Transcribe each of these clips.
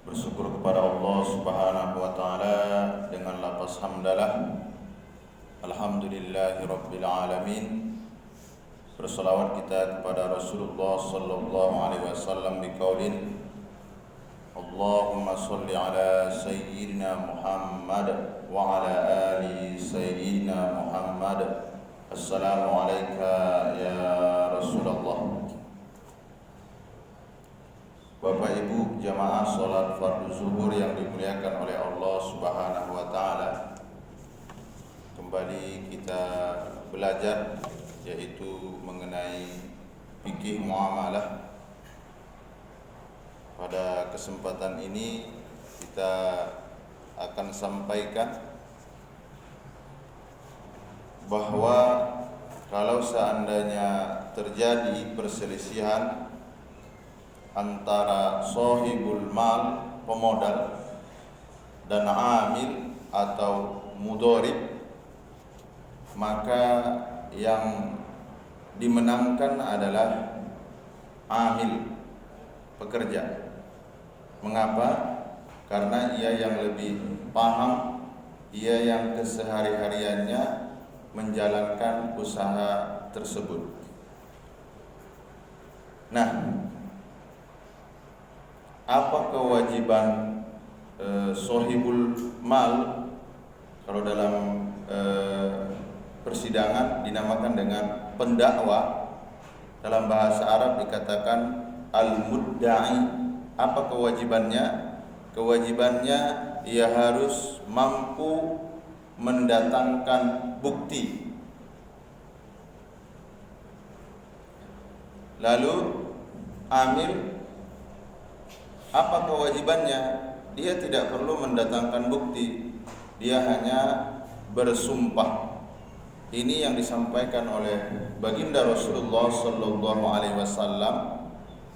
Bersyukur kepada Allah Subhanahu wa taala dengan lafaz hamdalah. Alhamdulillahi rabbil alamin. Berselawat kita kepada Rasulullah sallallahu alaihi wasallam biqaulin Allahumma shalli ala sayyidina Muhammad wa ala ali sayyidina Muhammad. Assalamu alayka ya Rasulullah. Bapak Ibu jamaah salat fardu zuhur yang dimuliakan oleh Allah Subhanahu wa taala. Kembali kita belajar yaitu mengenai fikih muamalah. Pada kesempatan ini kita akan sampaikan bahwa kalau seandainya terjadi perselisihan antara sahibul mal, pemodal, dan amil atau mudharib, maka yang dimenangkan adalah amil, pekerja. Mengapa? Karena ia yang lebih paham, ia yang kesehari-hariannya menjalankan usaha tersebut. Nah, apa kewajiban sohibul mal? Kalau dalam persidangan dinamakan dengan pendakwa, dalam bahasa Arab dikatakan al-mudda'i. Apa kewajibannya? Kewajibannya ia harus mampu mendatangkan bukti. Lalu amil, apa kewajibannya? Dia tidak perlu mendatangkan bukti, dia hanya bersumpah. Ini yang disampaikan oleh baginda Rasulullah sallallahu alaihi wasallam,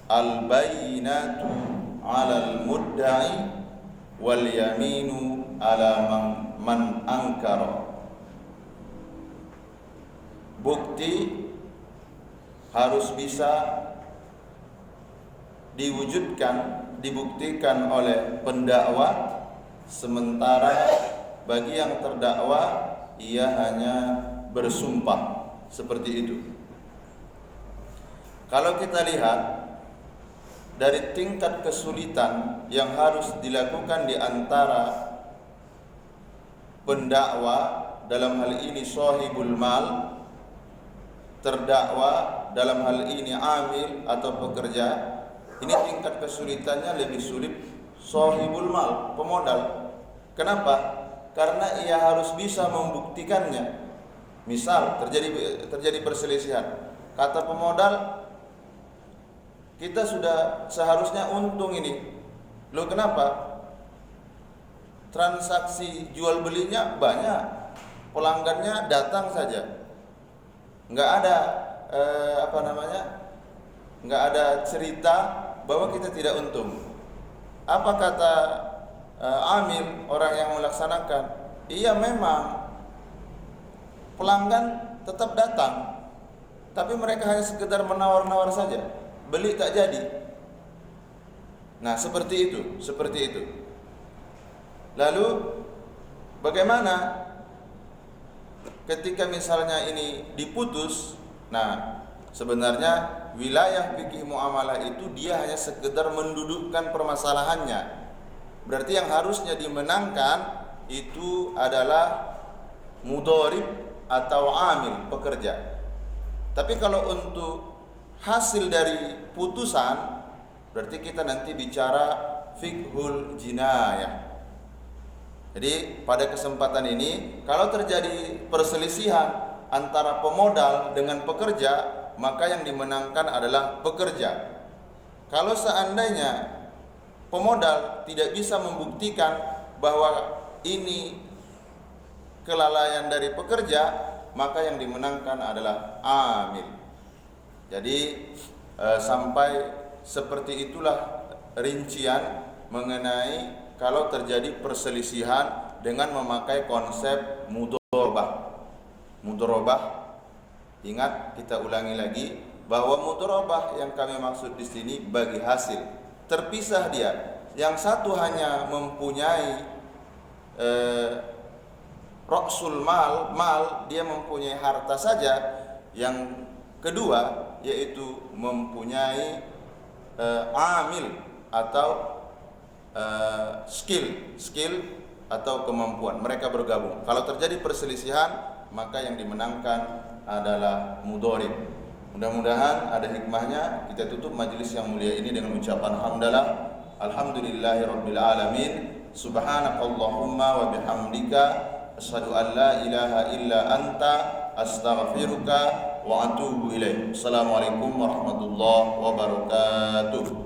al-bayyinatu 'alal mudda'i wal yaminu 'ala man ankara. Bukti harus bisa dibuktikan oleh pendakwa, sementara bagi yang terdakwa ia hanya bersumpah. Seperti itu. Kalau kita lihat dari tingkat kesulitan yang harus dilakukan di antara pendakwa, dalam hal ini sahibul mal, terdakwa dalam hal ini amil atau pekerja, ini tingkat kesulitannya lebih sulit sahibul mal, pemodal. Kenapa? Karena ia harus bisa membuktikannya. Misal terjadi perselisihan, kata pemodal, kita sudah seharusnya untung ini. Loh kenapa? Transaksi jual belinya banyak, pelanggannya datang saja, nggak ada nggak ada cerita bahwa kita tidak untung. Apa kata amil, orang yang melaksanakan? Iya, memang pelanggan tetap datang, tapi mereka hanya sekedar menawar-nawar saja, beli tak jadi. Nah, seperti itu. Lalu bagaimana ketika misalnya ini diputus? Nah, sebenarnya wilayah fikih muamalah itu dia hanya sekedar mendudukkan permasalahannya. Berarti yang harusnya dimenangkan itu adalah mudharib atau amil, pekerja. Tapi kalau untuk hasil dari putusan, berarti kita nanti bicara fiqhul jinayah. Jadi pada kesempatan ini, kalau terjadi perselisihan antara pemodal dengan pekerja, maka yang dimenangkan adalah pekerja. Kalau seandainya pemodal tidak bisa membuktikan bahwa ini kelalaian dari pekerja, maka yang dimenangkan adalah amil. Jadi sampai seperti itulah rincian mengenai kalau terjadi perselisihan dengan memakai konsep mudharabah. Mudharabah, ingat, kita ulangi lagi bahwa mudharabah yang kami maksud di sini bagi hasil, terpisah dia. Yang satu hanya mempunyai ra'sul mal, dia mempunyai harta saja. Yang kedua yaitu mempunyai amil atau skill atau kemampuan. Mereka bergabung. Kalau terjadi perselisihan, maka yang dimenangkan adalah mudharib. Mudah-mudahan ada hikmahnya. Kita tutup majelis yang mulia ini dengan ucapan hamdalah, alhamdulillahirabbil alamin, subhanakallahumma wa bihamdika, asyhadu an la ilaha illa anta, astaghfiruka wa atubu ilaik. Assalamualaikum warahmatullahi wabarakatuh.